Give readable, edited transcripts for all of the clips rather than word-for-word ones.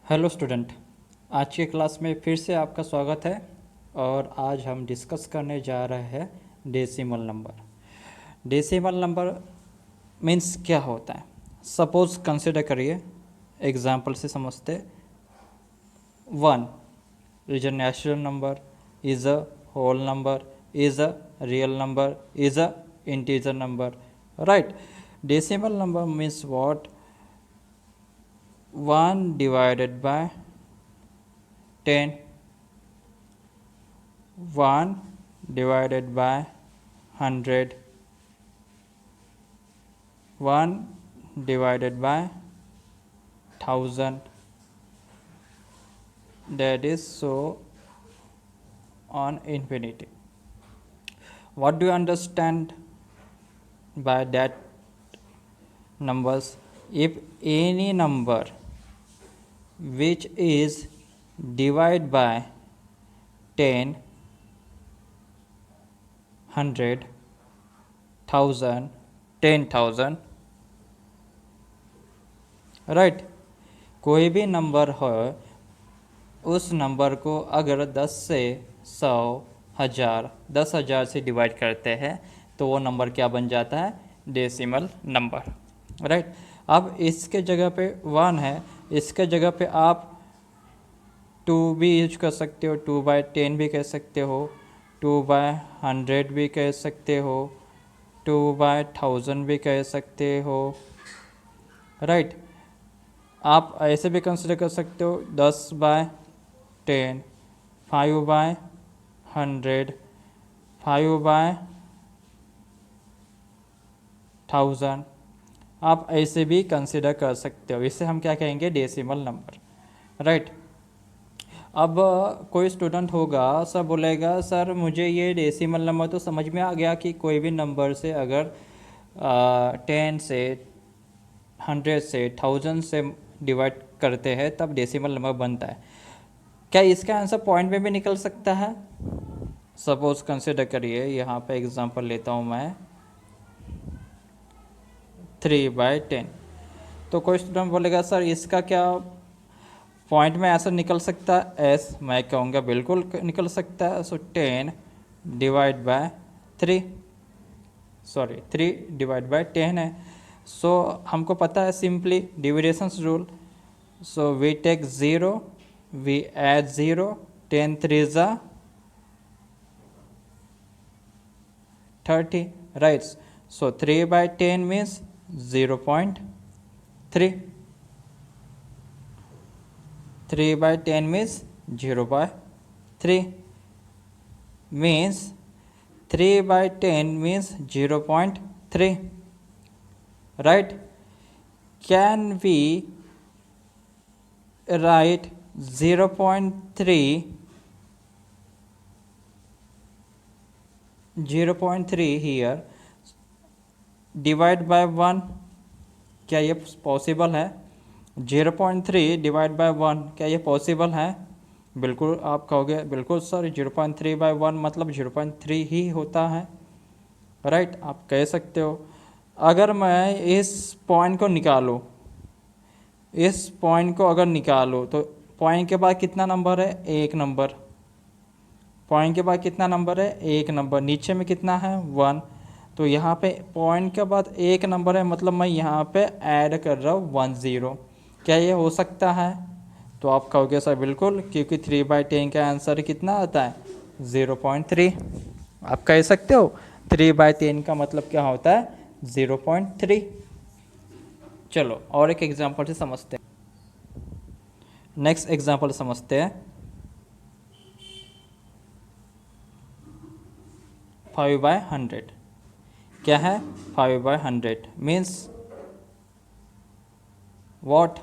Hello student. आज की class में फिर से आपका स्वागत है और आज हम डिस्कस करने जा रहे हैं decimal number. Decimal number means क्या होता है। सपोज़ कंसिडर करिए, एग्जांपल से समझते। 1 is a natural number, is a whole number, is a real number, is a integer number, right. Decimal number means what? 1 divided by 10, 1 divided by 100, 1 divided by 1000, that is so on infinity. What do you understand by that numbers? If any number which is divided by 10, 100, 1000, 10,000, right, कोई भी number हो, उस number को अगर 10 से 100, 1000, 10,000 से divide करते हैं तो वो नंबर क्या बन जाता है? Decimal number, right. अब इसके जगह पे 1 है, इसके जगह पे आप 2 भी यूज कर सकते हो, 2/10 भी कह सकते हो, 2/100 भी कह सकते हो, 2/1000 भी कह सकते हो, राइट। आप ऐसे भी कंसिडर कर सकते हो 10/10, 5/100, 5/1000, आप ऐसे भी कंसिडर कर सकते हो। इसे हम क्या कहेंगे? Decimal number, right. अब कोई स्टूडेंट होगा, सर बोलेगा सर मुझे ये डेसिमल नंबर तो समझ में आ गया कि कोई भी नंबर से अगर 10 से, 100 से, 1000 से डिवाइड करते हैं तब डेसिमल नंबर बनता है। क्या इसका आंसर पॉइंट में भी निकल सकता है? सपोज कंसिडर करिए, यहाँ पे एग्जांपल लेता हूँ मैं, 3/10। तो कोई स्टूडेंट बोलेगा सर इसका क्या पॉइंट में आंसर निकल सकता है? मैं कहूँगा बिल्कुल निकल सकता है। So 10 divide by 3, sorry 3 divide by 10 है। सो हमको पता है simply division rule. So we take 0, we add 0, 10 3 जा 30, right. So 3/10 means 0.3, 3/10 means 0/3, means 3/10 means 0.3, right? Can we write 0.3 here divide by 1? क्या ये पॉसिबल है? 0.3 डिवाइड बाय 1, क्या ये पॉसिबल है? बिल्कुल। आप कहोगे बिल्कुल सर 0.3/1 मतलब 0.3 ही होता है, राइट। आप कह सकते हो। अगर मैं इस पॉइंट को निकालूँ, इस पॉइंट को अगर निकालो तो पॉइंट के बाद कितना नंबर है? एक नंबर। पॉइंट के बाद कितना नंबर है? एक नंबर। नीचे में कितना है? 1। तो यहाँ पे पॉइंट के बाद एक नंबर है, मतलब मैं यहाँ पे ऐड कर रहा हूँ 1 0। क्या ये हो सकता है? तो आप कहोगे सर बिल्कुल, क्योंकि 3/10 का आंसर कितना आता है? 0.3। आप कह सकते हो 3/10 का मतलब क्या होता है? 0.3। चलो और एक एग्जाम्पल से समझते हैं। नेक्स्ट एग्जाम्पल समझते हैं। 5/100 क्या है? 5/100 मीन्स व्हाट?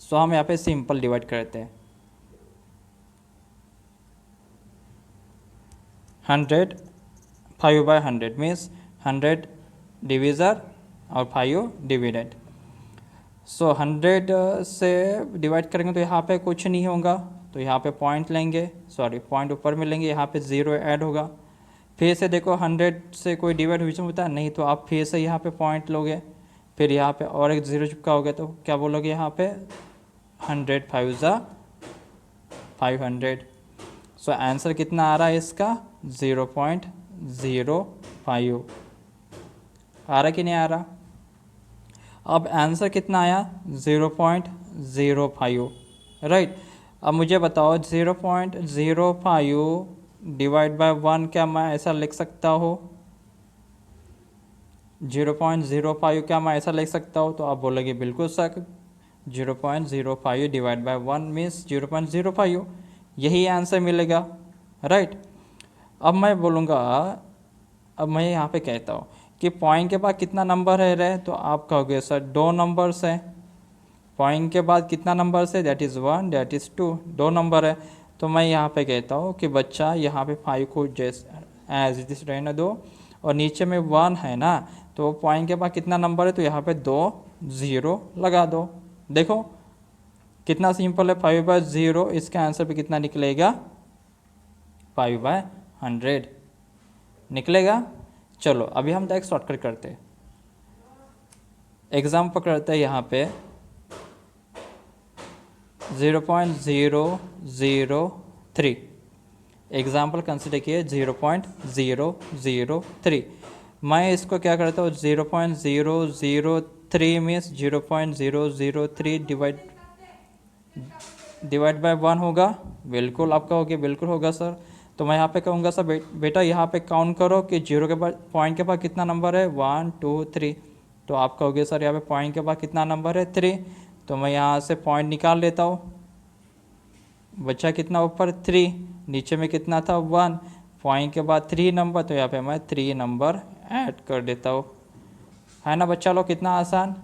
सो हम यहाँ पे सिंपल डिवाइड करते हैं। 100 5/100 मीन्स 100 डिविज़र और 5 डिविडेड। सो 100 से डिवाइड करेंगे तो यहाँ पे कुछ नहीं होगा, तो यहाँ पे पॉइंट लेंगे, सॉरी पॉइंट ऊपर में लेंगे, यहाँ पे 0 ऐड होगा। फिर से देखो 100 से कोई डिवाइड होता है नहीं, तो आप फिर से यहाँ पे पॉइंट लोगे, फिर यहाँ पे और एक 0 चिपका होगा तो क्या बोलोगे? यहाँ पे 100 फाइव ज़ा 500। सो आंसर कितना आ रहा है इसका 0.05 आ रहा कि नहीं आ रहा। अब आंसर कितना आया 0.05 राइट। अब मुझे बताओ 0.05 डिवाइड बाय 1 क्या मैं ऐसा लिख सकता हूँ 0.05 क्या मैं ऐसा लिख सकता हूँ। तो आप बोलोगे बिल्कुल सर 0.05 डिवाइड बाय 1 मीन्स 0.05 यही आंसर मिलेगा राइट। अब मैं बोलूँगा अब मैं यहाँ पे कहता हूँ कि पॉइंट के बाद कितना नंबर है रे। तो आप कहोगे सर 2 नंबर्स है। पॉइंट के बाद कितना नंबर्स है that is 1 that is 2 2 number है। तो मैं यहाँ पे कहता हूँ कि बच्चा यहाँ पे 5 को जैसे एज इट इज़ रहने दो और नीचे में 1 है ना। तो पॉइंट के बाद कितना नंबर है तो यहाँ पे 2 0 लगा दो। देखो कितना सिंपल है 5/0 इसके आंसर पे कितना निकलेगा 5/100 निकलेगा। चलो अभी हम डायरेक्ट शॉर्टकट करते हैं। एग्जाम्पल करते हैं यहाँ पे 0.003 एग्जाम्पल कंसिडर किए 0.003। मैं इसको क्या करता हूँ 0.003 मीन्स 0.003 डिवाइड बाय 1 होगा। बिल्कुल आप कहोगे बिल्कुल होगा सर। तो मैं यहाँ पे कहूँगा सर बेटा यहाँ पे काउंट करो कि जीरो के बाद पॉइंट के बाद कितना नंबर है 1 2 3। तो आप कहोगे सर यहाँ पे पॉइंट के बाद कितना नंबर है 3। तो मैं यहाँ से पॉइंट निकाल लेता हूँ। बच्चा कितना ऊपर 3 नीचे में कितना था 1 पॉइंट के बाद 3 नंबर। तो यहाँ पे मैं 3 नंबर ऐड कर देता हूँ है ना बच्चा लोग कितना आसान।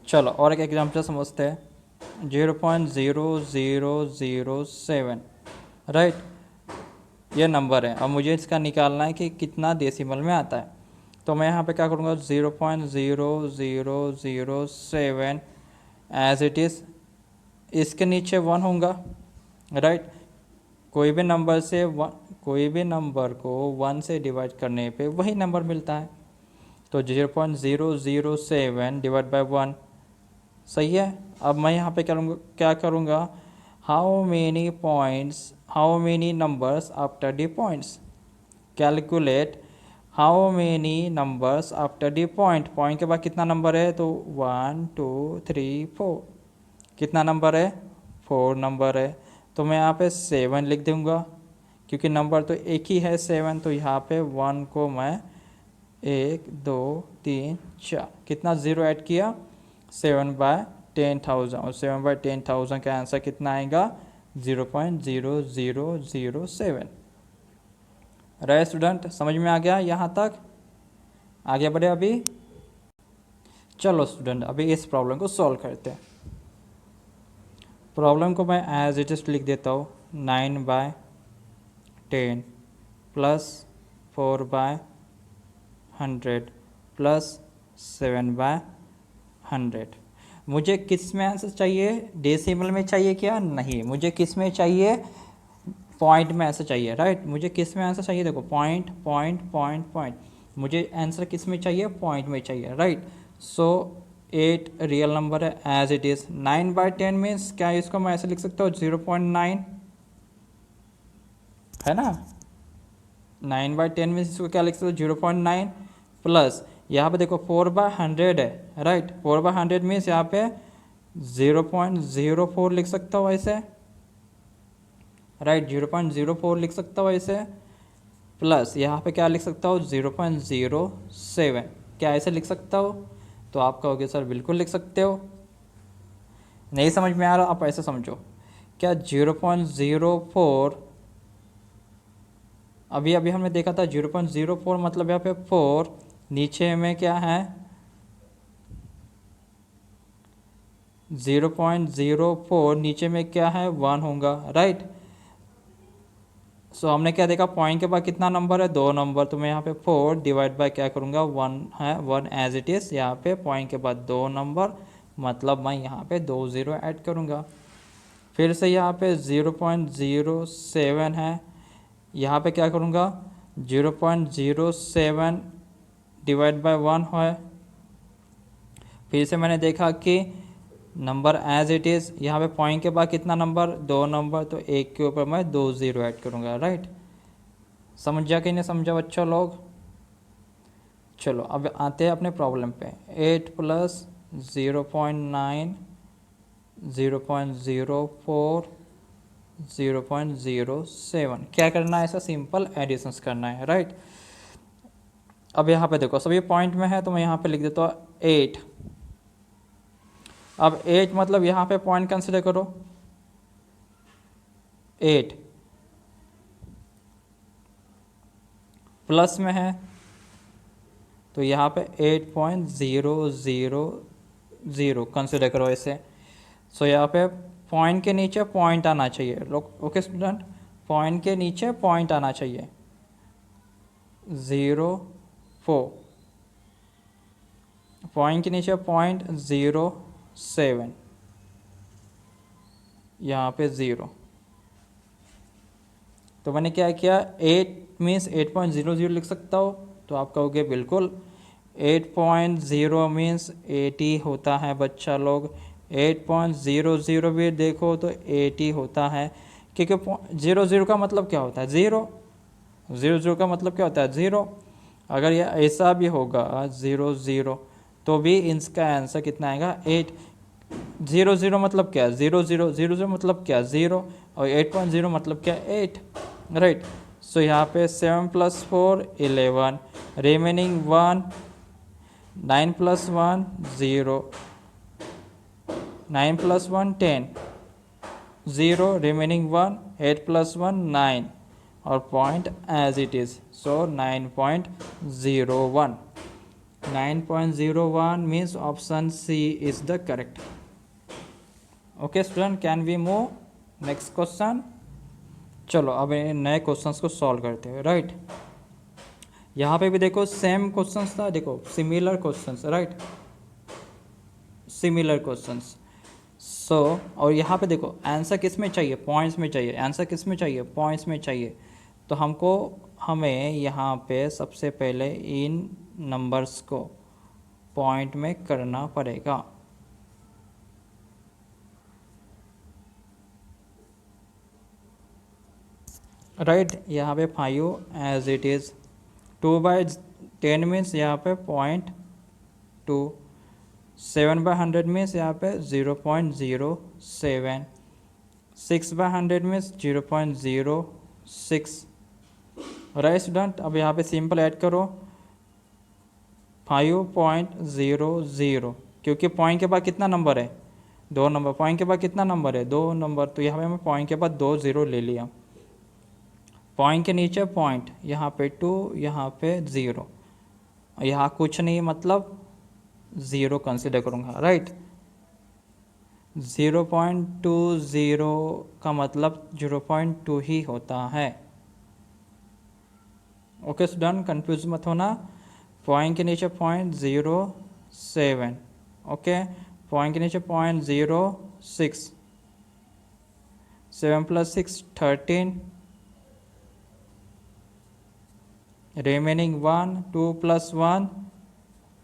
चलो और एक एग्जाम्पल समझते हैं 0.0007 राइट ये नंबर है। अब मुझे इसका निकालना है कि कितना डेसिमल में आता है। तो मैं यहाँ पे क्या करूँगा 0.0007 एज इट इज़ इसके नीचे 1 होगा राइट। कोई भी नंबर को 1 से डिवाइड करने पे वही नंबर मिलता है। तो 0.007 डिवाइड बाय 1 सही है। अब मैं यहाँ पे क्या करूँगा how many numbers after the points calculate how many numbers after the point. Point के बाद कितना नंबर है तो 1 2 3 4 कितना नंबर है 4 नंबर है। तो मैं यहाँ पे 7 लिख दूँगा क्योंकि नंबर तो एक ही है 7। तो यहाँ पे 1 को मैं 1 2 3 4 कितना ज़ीरो ऐड किया 7/10,000 और 7/10,000 का आंसर कितना आएगा 0.0007 रहे स्टूडेंट समझ में आ गया यहाँ तक आगे बढ़े अभी। चलो स्टूडेंट अभी इस प्रॉब्लम को सॉल्व करते हैं। प्रॉब्लम को मैं एज इट इज लिख देता हूँ 9/10 प्लस 4/100 प्लस 7/100। मुझे किस में आंसर चाहिए डेसिमल में चाहिए क्या नहीं मुझे किस में चाहिए पॉइंट में आंसर चाहिए राइट। मुझे किस में आंसर चाहिए देखो पॉइंट पॉइंट पॉइंट पॉइंट मुझे आंसर किस में चाहिए पॉइंट में चाहिए राइट। सो 8 रियल नंबर है एज इट इज़ 9/10 मीन्स क्या इसको मैं ऐसे लिख सकता हूँ 0.9 है ना। 9/10 मीन्स इसको क्या लिख सकते हो 0.9 प्लस यहाँ पे देखो 4/100 है राइट। 4/100 मीन्स यहाँ पे 0.04 लिख सकता हूँ ऐसे राइट 0.04 लिख सकता हूँ ऐसे प्लस यहाँ पे क्या लिख सकता हूँ 0.07 क्या ऐसे लिख सकता हो। तो आप कहोगे सर बिल्कुल लिख सकते हो। नहीं समझ में आ रहा आप ऐसे समझो क्या 0.04 अभी हमने देखा था 0.04 मतलब यहाँ पे 4 नीचे में क्या है 0.04 नीचे में क्या है 1 होगा राइट। सो हमने क्या देखा पॉइंट के बाद कितना नंबर है 2 नंबर। तो मैं यहाँ पे 4 डिवाइड बाय क्या करूँगा 1 है 1 एज इट इज़ यहाँ पे पॉइंट के बाद 2 नंबर मतलब मैं यहाँ पे 2 0 ऐड करूँगा। फिर से यहाँ पे 0.07 है यहाँ पे क्या करूँगा 0.07 डिवाइड बाय 1 है। फिर से मैंने देखा कि नंबर एज इट इज़, यहाँ पे पॉइंट के बाद कितना नंबर, 2 नंबर, तो एक के ऊपर मैं 2 ज़ीरो ऐड करूँगा, राइट। समझा कि नहीं समझा बच्चों लोग? चलो अब आते हैं अपने प्रॉब्लम पे। 8 प्लस 0.9, 0.04, 0.07 क्या करना है, ऐसा सिंपल एडिशंस करना है, राइट। अब यहाँ पे देखो सभी पॉइंट में है तो मैं यहाँ पे लिख देता हूँ 8। अब 8 मतलब यहाँ पे पॉइंट कंसिडर करो 8 प्लस में है तो यहाँ पे 8.000 कंसिडर करो इसे। सो यहाँ पे पॉइंट के नीचे पॉइंट आना चाहिए लोग, ओके स्टूडेंट, पॉइंट के नीचे पॉइंट आना चाहिए 0.4, पॉइंट के नीचे 0.07, यहाँ पे 0। तो मैंने क्या किया, 8 मीन्स 8.00 लिख सकता हो, तो आप कहोगे बिल्कुल 8.0 मीन्स 80 होता है बच्चा लोग। 8.00 भी देखो तो 80 होता है, क्योंकि 00 का मतलब क्या होता है, 0। 00 का मतलब क्या होता है, 0। अगर यह ऐसा भी होगा 00 तो भी इसका आंसर कितना आएगा, 8। 00 मतलब क्या, 00 मतलब क्या, 0, और 8.0 मतलब क्या, 8, राइट। सो यहाँ पे 7 + 4 11, रिमेनिंग 1, 9 + 1 0, 9 + 1 10, 0, रिमेनिंग 1, 8 + 1 9, और point as it is, so 9.01। 9.01 means option C is the correct. Okay student, can we move next question? चलो अब नए क्वेश्चंस को सॉल्व करते हैं, राइट। यहाँ पे भी देखो सेम क्वेश्चंस था, देखो similar questions, right, similar questions. So और यहाँ पे देखो आंसर किस में चाहिए, पॉइंट्स में चाहिए, आंसर किस में चाहिए, पॉइंट्स में चाहिए। तो हमें यहाँ पे सबसे पहले इन नंबर्स को पॉइंट में करना पड़ेगा, राइट। यहाँ पे 5 एज इट इज़, 2/10 मीन्स यहाँ पे 0.2, 7/100 मीन्स यहाँ पे 0.07, 6/100 मीन्स 0.06, राइट स्टूडेंट। अब यहाँ पे सिंपल ऐड करो 5.00, क्योंकि पॉइंट के बाद कितना नंबर है, 2 नंबर, पॉइंट के बाद कितना नंबर है, 2 नंबर, तो यहाँ पे मैं पॉइंट के बाद 2 0 ले लिया। पॉइंट के नीचे पॉइंट, यहाँ पे 2, यहाँ पे 0, यहाँ कुछ नहीं मतलब 0 कंसिडर करूँगा, राइट। 0.20 का मतलब 0.2 ही होता है, ओके स्टूडेंट, कंफ्यूज मत होना। पॉइंट के नीचे 0.07, ओके, पॉइंट के नीचे 0.06, 7 + 6 13, remaining 1, 2 + 1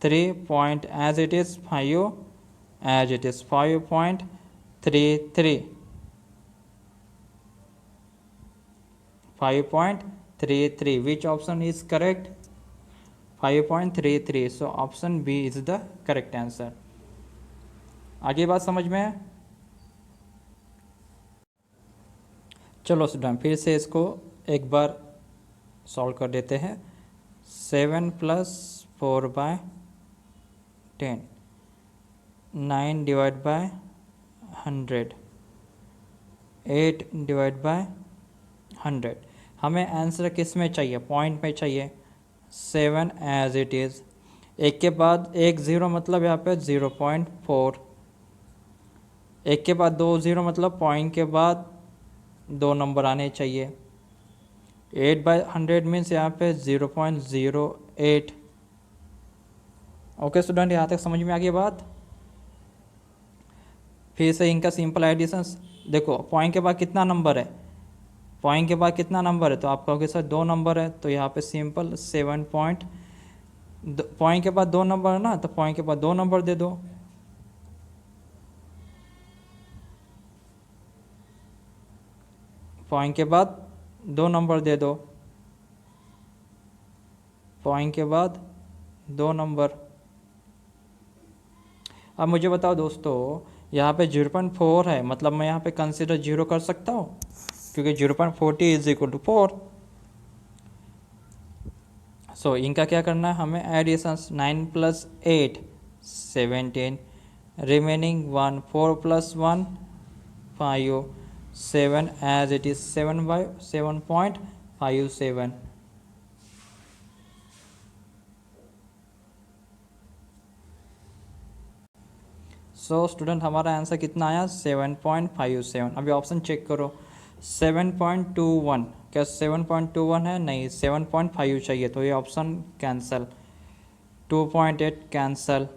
3, point as it is 5, as it is 5.33, 5.33, which option is correct, 5.33, so option B is the correct answer। आगे बात समझ में है? चलो स्टूडेंट फिर से इसको एक बार सॉल्व कर देते हैं। 7 + 4/10, 9 / 100, 8 / 100। हमें आंसर किस में चाहिए, पॉइंट में चाहिए, 7 एज इट इज़, एक के बाद एक 0 मतलब यहाँ पे 0.4, एक के बाद 2 0 मतलब पॉइंट के बाद 2 नंबर आने चाहिए। 8/100 मीन्स यहाँ पे 0.08। ओके स्टूडेंट, यहाँ तक समझ में आ गई बात। फिर से इनका सिंपल एडिशंस देखो, पॉइंट के बाद कितना नंबर है, पॉइंट के बाद कितना नंबर है, तो आप कहोगे सर 2 नंबर है, तो यहाँ पे सिंपल 7 पॉइंट के बाद 2 नंबर है ना, तो पॉइंट के बाद 2 नंबर दे दो, पॉइंट के बाद 2 नंबर दे दो, पॉइंट के बाद 2 नंबर। अब मुझे बताओ दोस्तों, यहाँ पे 0.4 है, मतलब मैं यहाँ पे कंसिडर 0 कर सकता हूँ, क्योंकि 0.40 इज इक्वल टू 4। सो इनका क्या करना है हमें, additions. 9 + 8 17, remaining 1 4 + 1 5, 7 as it is 7/7.57। So student हमारा आंसर कितना आया, 7.57। अभी ऑप्शन चेक करो, 7.21, क्या 7.21 है, नहीं 7.5 चाहिए, तो ये ऑप्शन कैंसिल। 2.8 कैंसिल,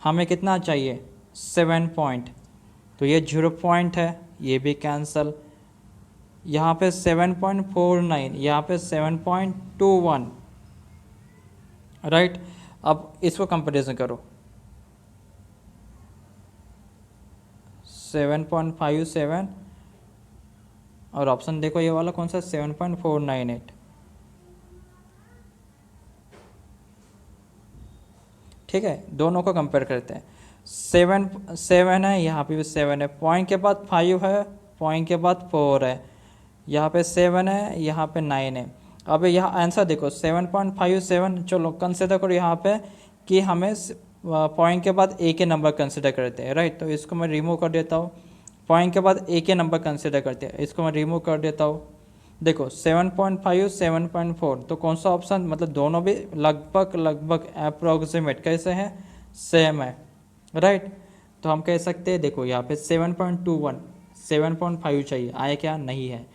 हमें कितना चाहिए 7 पॉइंट, तो ये 0 पॉइंट है, ये भी कैंसिल। यहाँ पे 7.49, यहाँ पे 7.21, राइट। अब इसको कंपेरिजन करो, 7.57 और ऑप्शन देखो ये वाला कौन सा, 7.498। ठीक है, दोनों को कंपेयर करते हैं। 7 है, यहाँ पे भी 7 है, पॉइंट के बाद 5 है, पॉइंट के बाद 4 है, यहाँ पे 7 है, यहाँ पे 9 है। अब यहाँ आंसर देखो 7.57, चलो कंसिडर करो यहाँ पे कि हमें पॉइंट के बाद एक ही नंबर कंसिडर करते हैं, राइट। तो इसको मैं रिमूव कर देता हूँ, पॉइंट के बाद एक ही नंबर कंसिडर करते हैं, इसको मैं रिमूव कर देता हूँ। देखो 7.5 7.4, तो कौन सा ऑप्शन, मतलब दोनों भी लगभग अप्रोक्सीमेट कैसे हैं, सेम है, राइट। तो हम कह सकते हैं, देखो यहाँ पे 7.21 7.5 चाहिए, आया क्या, नहीं है।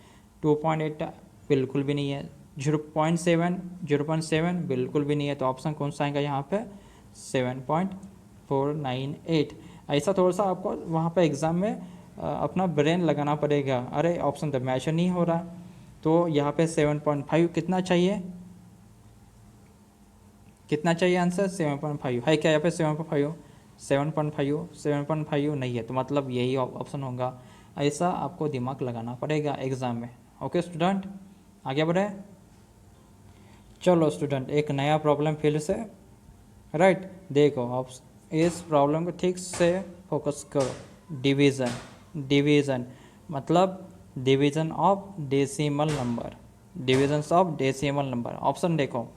2.8 बिल्कुल भी नहीं है, 0.7 बिल्कुल भी नहीं है, तो ऑप्शन कौन सा आएगा यहाँ पे, 7.498। ऐसा थोड़ा सा आपको वहाँ पे एग्ज़ाम में अपना ब्रेन लगाना पड़ेगा, अरे ऑप्शन तो मैच नहीं हो रहा, तो यहाँ पे 7.5 कितना चाहिए, कितना चाहिए आंसर, 7.5 है क्या यहाँ पे, 7.5 7.5 नहीं है, तो मतलब यही ऑप्शन होगा। ऐसा आपको दिमाग लगाना पड़ेगा एग्ज़ाम में। ओके स्टूडेंट, आगे बढ़े। चलो स्टूडेंट, एक नया प्रॉब्लम फिर से, राइट। देखो आप इस प्रॉब्लम को ठीक से फोकस करो। डिवीज़न मतलब division of decimal number, divisions of decimal number. Option देखो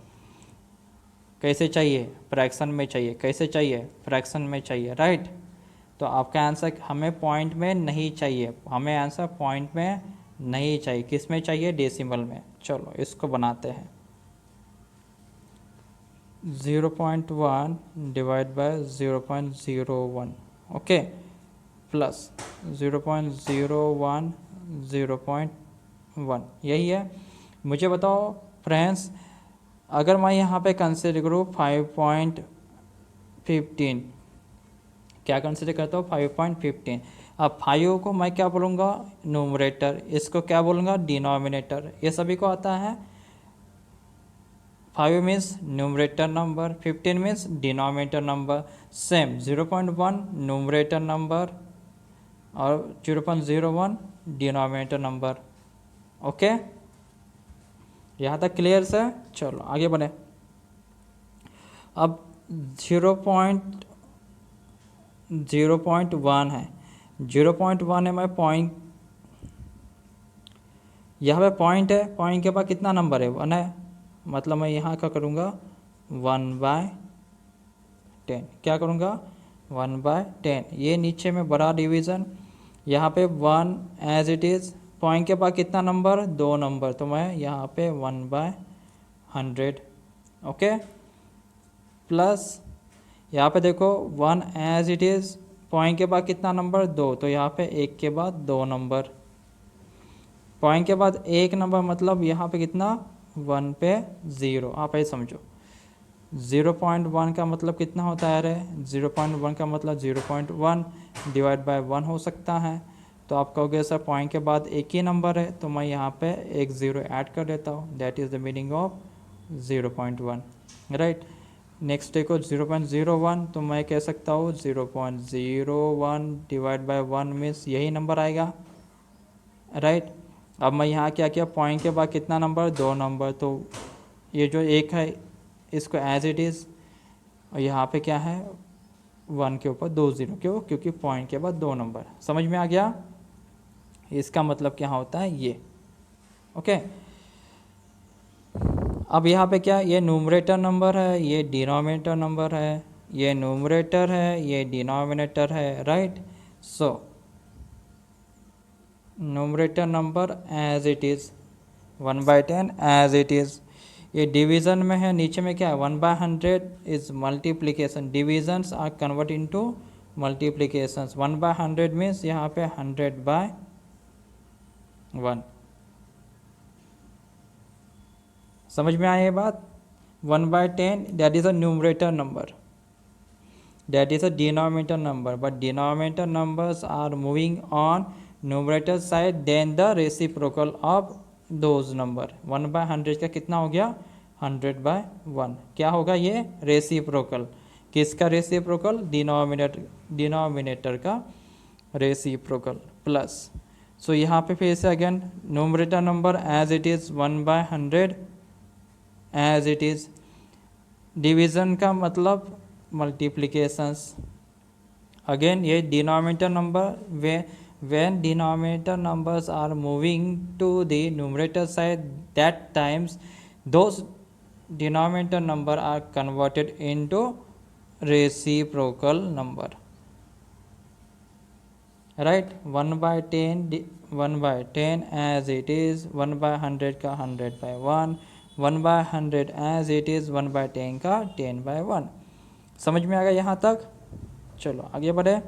कैसे चाहिए, फ्रैक्शन में चाहिए, कैसे चाहिए, फ्रैक्शन में चाहिए, राइट। तो आपका आंसर हमें पॉइंट में नहीं चाहिए, हमें आंसर पॉइंट में नहीं चाहिए, किस में चाहिए, डेसिमल में। चलो इसको बनाते हैं, 0.1 डिवाइड बाय 0.01, ओके, प्लस 0.01 0.1, यही है। मुझे बताओ फ्रेंड्स, अगर मैं यहाँ पे कंसिडर करूँ 5.15, क्या कंसिडर करता हूँ, 5.15। अब 5 को मैं क्या बोलूँगा, न्यूमरेटर, इसको क्या बोलूँगा, डिनोमिनेटर, ये सभी को आता है। 5 means numerator number, 15 means denominator number. Same 0.1 numerator number और 0.01 डिनोमिनेटर नंबर। ओके, यहाँ तक क्लियर से, चलो आगे बढ़े। अब 0.1 है, 0.1 है, मैं पॉइंट, यहाँ पे पॉइंट है, पॉइंट के बाद कितना नंबर है, 1 है, मतलब मैं यहाँ क्या करूँगा, 1/10, क्या करूँगा, 1/10। ये नीचे में बड़ा डिवीज़न, यहाँ पे 1 एज इट इज़, पॉइंट के बाद कितना नंबर, 2 नंबर, तो मैं यहाँ पे 1/100, ओके। प्लस यहाँ पे देखो 1 एज इट इज़, पॉइंट के बाद कितना नंबर, 2, तो यहाँ पे 1 के बाद 2 नंबर, पॉइंट के बाद 1 नंबर, मतलब यहाँ पे कितना, 1 पे 0। आप ऐसे समझो, 0.1 का मतलब कितना होता है, अरे 0.1 का मतलब 0.1 डिवाइड बाय 1 हो सकता है। तो आप कहोगे सर पॉइंट के बाद एक ही नंबर है, तो मैं यहाँ पे एक 0 ऐड कर देता हूँ, that is the meaning of 0.1, right. Next देखो 0.01, तो मैं कह सकता हूँ 0.01 डिवाइड बाय 1 मीन्स यही नंबर आएगा, राइट। अब मैं यहाँ क्या किया, पॉइंट के बाद कितना नंबर, 2 नंबर, तो ये जो 1 है इसको एज इट इज़, और यहाँ पे क्या है 1 के ऊपर 2 ज़ीरो, क्यों, क्योंकि पॉइंट के बाद 2 नंबर। समझ में आ गया, इसका मतलब क्या होता है ये। ओके, अब यहाँ पे क्या, ये न्यूमरेटर नंबर है, ये डिनोमिनेटर नंबर है, ये न्यूमरेटर है, ये डिनोमिनेटर है, right. So numerator number as it is 1/10 as it is. ये डिवीज़न में है, नीचे में क्या है 1/100 is multiplication, divisions are convert into multiplications. 1/100 means यहाँ पे 100/1। समझ में आया ये बात। 1/10 that is a numerator number, that is a denominator number, but denominator numbers are moving on numerator side then the reciprocal of those number। 1/100 का कितना हो गया 100/1, क्या होगा ये रेसिप्रोकल, किसका रेसिप्रोकल, डिनोमिनेटर का रेसिप्रोकल प्लस। सो यहाँ पे फिर से again numerator number as it is 1/100 as it is, division का मतलब मल्टीप्लिकेशंस। अगेन ये denominator number, when denominator numbers are moving to the numerator side that times those denominator number are converted into reciprocal number, right। 1/10 as it is, 1/100 का 100/1, 1/100 as it is 1/10 का 10/1। समझ में आ गया यहाँ तक। चलो आगे बढ़े,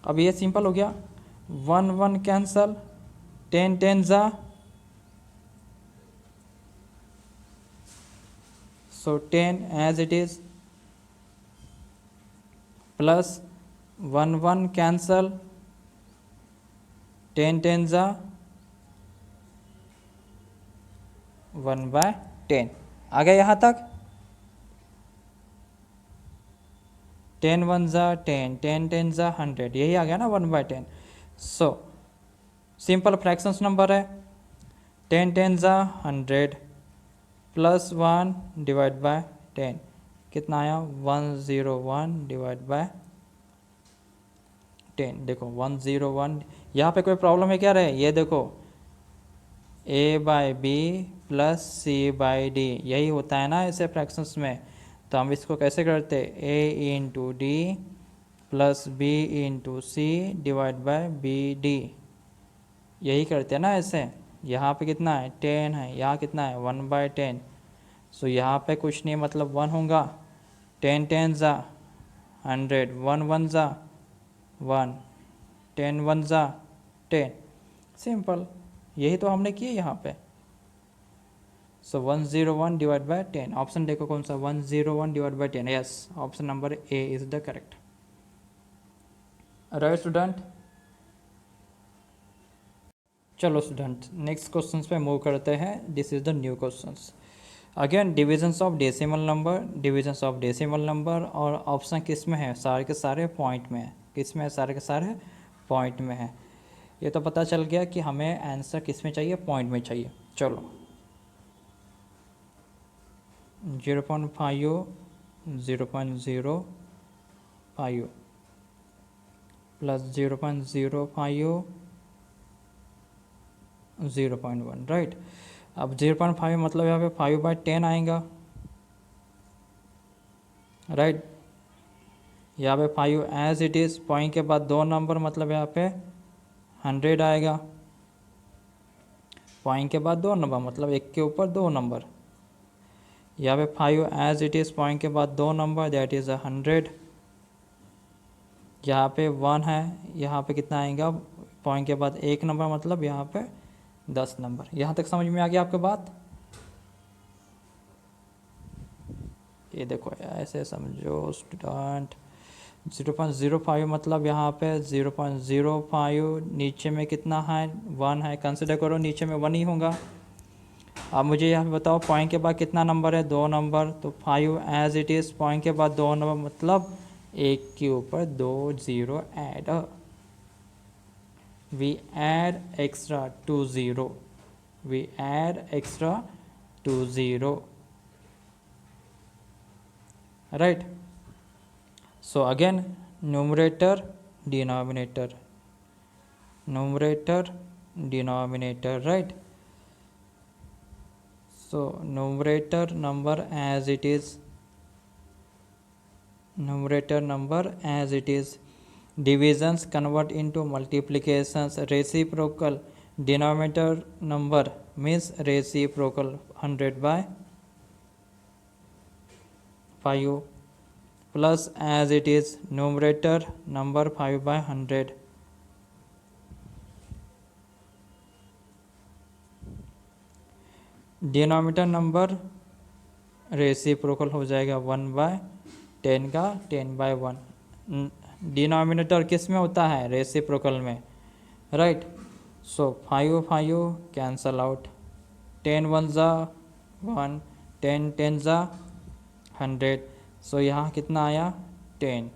अब ये सिंपल हो गया, 1 1 कैंसल, 10 10 जा, so 10 as it is, plus 1 1 cancel, 10 10 जा, 1/10। आ गया यहाँ तक। 10 1 जा 10, 10 10 जा 100, यही आ गया ना 1/10। सो सिंपल फ्रैक्शंस नंबर है, 10 10 जा 100 प्लस 1 डिवाइड बाय 10, कितना आया 101 डिवाइड बाय 10। देखो 101, यहाँ पे कोई प्रॉब्लम है क्या रहे, ये देखो a/b प्लस c/d, यही होता है ना ऐसे फ्रैक्शंस में। तो हम इसको कैसे करते, a into d plus b into c divide by b d, यही करते हैं ना ऐसे। यहाँ पे कितना है 10 है, यहाँ कितना है 1/10। सो यहाँ पे कुछ नहीं, मतलब 1 होगा, 10 10 जा 100, 1 1 जा 1, 10 1 जा 10, सिंपल, यही तो हमने किया यहाँ पे। सो 101 डिवाइड बाय 10, ऑप्शन देखो कौन सा 101 divide by 10, yes option number A is the correct, right student. चलो स्टूडेंट नेक्स्ट क्वेश्चंस पे मूव करते हैं। This is the new questions. Again divisions of decimal number, divisions of decimal number, और option किस में है, सारे के सारे पॉइंट में है। किस में है, सारे के सारे पॉइंट में है। ये तो पता चल गया कि हमें आंसर किस में चाहिए, पॉइंट में चाहिए। चलो 0.5 0.05 प्लस 0.05 0.1, राइट। अब 0.5 मतलब यहाँ पे 5/10 आएगा, राइट। यहाँ पे 5 एज इट इज़, पॉइंट के बाद 2 नंबर, मतलब यहाँ पे 100 आएगा। पॉइंट के बाद 2 नंबर, मतलब 1 के ऊपर 2 नंबर। यहाँ पे 5 एज इट इज़, पॉइंट के बाद 2 नंबर, दैट इज़ 100। यहाँ पे 1 है, यहाँ पे कितना आएगा, पॉइंट के बाद 1 नंबर, मतलब यहाँ पे 10 नंबर। यहाँ तक समझ में आ गया आपकी बात। ये देखो ऐसे समझो स्टूडेंट, 0.05 मतलब यहाँ पे 0.05, नीचे में कितना है 1 है, कंसिडर करो नीचे में 1 ही होगा। अब मुझे यहाँ पे बताओ पॉइंट के बाद कितना नंबर है, 2 नंबर। तो 5 एज इट इज़, पॉइंट के बाद 2 नंबर, मतलब 1 के ऊपर 2 0 add, we add extra 2 0, we add extra 20, right? So again, numerator denominator, numerator denominator, right? So numerator number as it is, numerator number as it is, divisions convert into multiplications, reciprocal, denominator number means reciprocal, 100 by 5 plus as it is, numerator number 5 by 100, denominator number reciprocal हो जाएगा 1/10 का 10/1। Denominator किस में होता है? Reciprocal में, right? सो 5 5 cancel out, 10 1 ज़ा 1, 10 10 ज़ा 100। सो यहाँ कितना आया? 10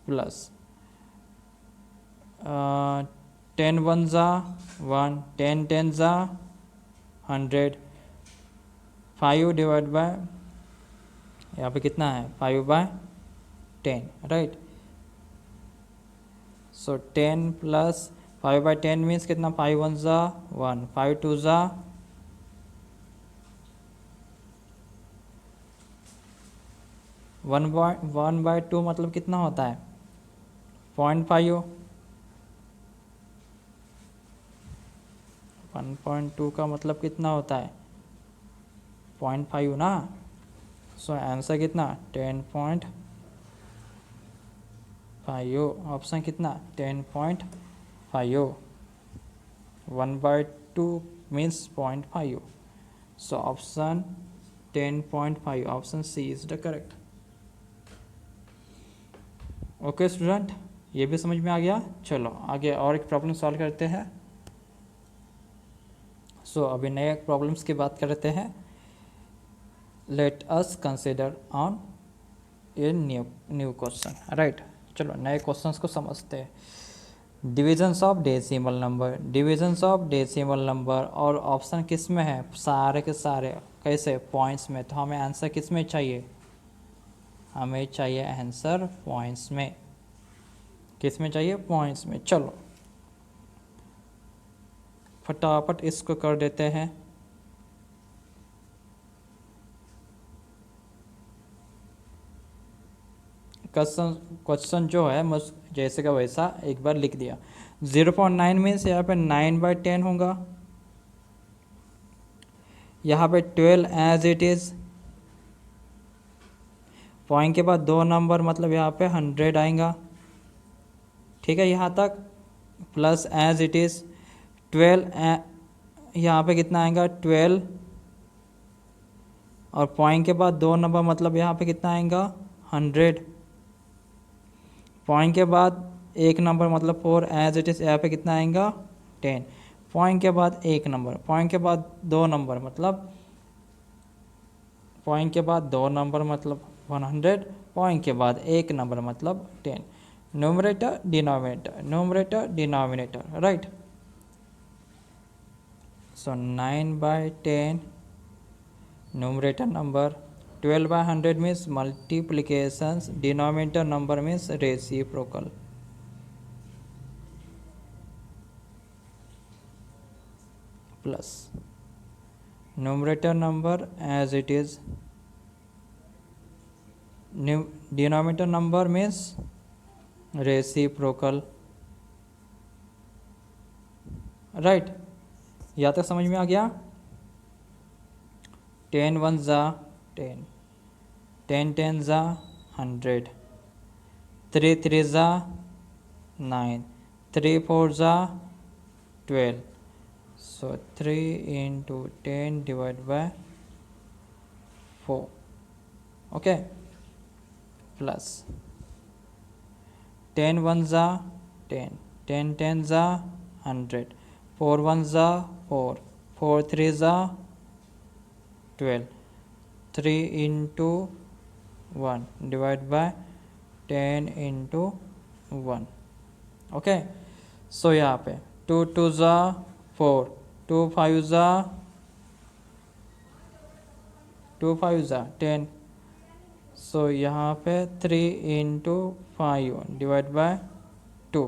प्लस 10 1 ज़ा 1, 10 10 ज़ा 100, 5 डिवाइड बाय, यहाँ पे कितना है? 5/10, राइट? सो 10 प्लस 5/10 मीन्स कितना? 5 1 ज़ा 1, 5 2 ज़ा 1/2 मतलब कितना होता है? 0.5। 1.2 का मतलब कितना होता है? 0.5 ना। सो आंसर कितना? 10.5। ऑप्शन कितना? 10.5। 1/2 means 0.5। So option 10.5, option C is the correct. Okay student, ये भी समझ में आ गया। चलो आगे और एक प्रॉब्लम सॉल्व करते हैं। सो अभी नए प्रॉब्लम्स की बात करते हैं। Let us consider on a new question, right? चलो नए क्वेश्चंस को समझते हैं। Divisions of decimal number, divisions of decimal number, और ऑप्शन किस में है? सारे के सारे कैसे? पॉइंट्स में। तो हमें आंसर किस में चाहिए? हमें चाहिए आंसर पॉइंट्स में। किस में चाहिए? पॉइंट्स में। चलो फटाफट इसको कर देते हैं। क्वेश्चन जो है जैसे का वैसा एक बार लिख दिया। 0.9 मीन्स यहाँ पे 9/10 होगा। यहाँ पे 12 एज इट इज़, पॉइंट के बाद 2 नंबर मतलब यहाँ पे 100 आएगा, ठीक है? यहाँ तक प्लस एज इट इज़ 12, यहाँ पे कितना आएगा? 12, और पॉइंट के बाद 2 नंबर मतलब यहाँ पे कितना आएगा? 100। पॉइंट के बाद एक नंबर मतलब 4 एज इट इज़, यहाँ पे कितना आएगा? 10। पॉइंट के बाद एक नंबर, पॉइंट के बाद 2 नंबर मतलब, पॉइंट के बाद 2 नंबर मतलब 100, पॉइंट के बाद एक नंबर मतलब 10। Numerator denominator, numerator denominator, right? So 9/10 numerator number, 12/100 means multiplications, denominator number means reciprocal, plus numerator number as it is, denominator number means reciprocal, right? यहाँ तक समझ में आ गया? 10 1 ज़ा 10, 10 10 ज़ा 100, 3 3 ज़ा 9, 3 4 ज़ा 12। सो 3 into 10 divided by 4, okay? Plus 10 1 ज़ा 10, 10 10 ज़ा 100, 4 1 ज़ा 4, 4 3 ज़ा 12, 3 into 1 divided by 10 into 1, okay? So यहाँ पे 2 2 ज़ा 4, टू फाइव ज़ा 10। सो यहाँ पे 3 into 5 divide by 2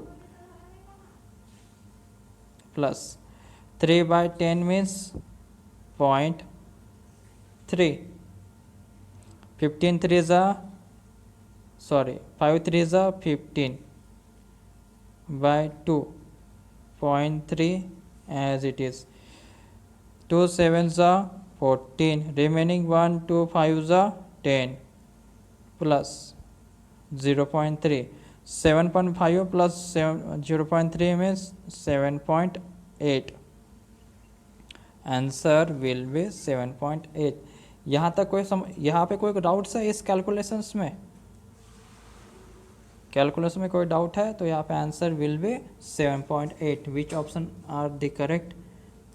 plus 3/10 means 0.3। 15 3 ज़ा 5 3 ज़ा 15 by 2 0.3 as it is। 2 7 ज़ा 14 remaining 1 2 5 ज़ा 10 plus 0.3 7.5 plus 0.3 means 7.8। Answer will be 7.8। यहाँ तक यहाँ पे कोई डाउट्स है इस कैलकुलेशंस में? कैलकुलेशन में कोई डाउट है तो यहाँ पे answer will be 7.8। Which option are the correct?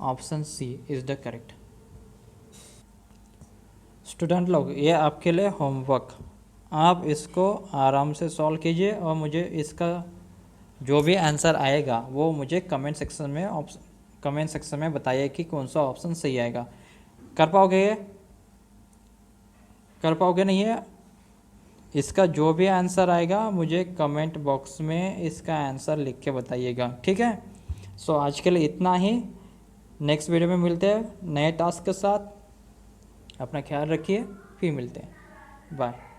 Option C is the correct. Student लोग, ये आपके लिए होमवर्क, आप इसको आराम से सॉल्व कीजिए और मुझे इसका जो भी आंसर आएगा वो मुझे कमेंट सेक्शन में बताइए कि कौन सा ऑप्शन सही आएगा। कर पाओगे ये? कर पाओगे नहीं है? इसका जो भी आंसर आएगा मुझे कमेंट बॉक्स में इसका आंसर लिख के बताइएगा, ठीक है? सो आज के लिए इतना ही। नेक्स्ट वीडियो में मिलते हैं नए टास्क के साथ। अपना ख्याल रखिए, फिर मिलते हैं। बाय।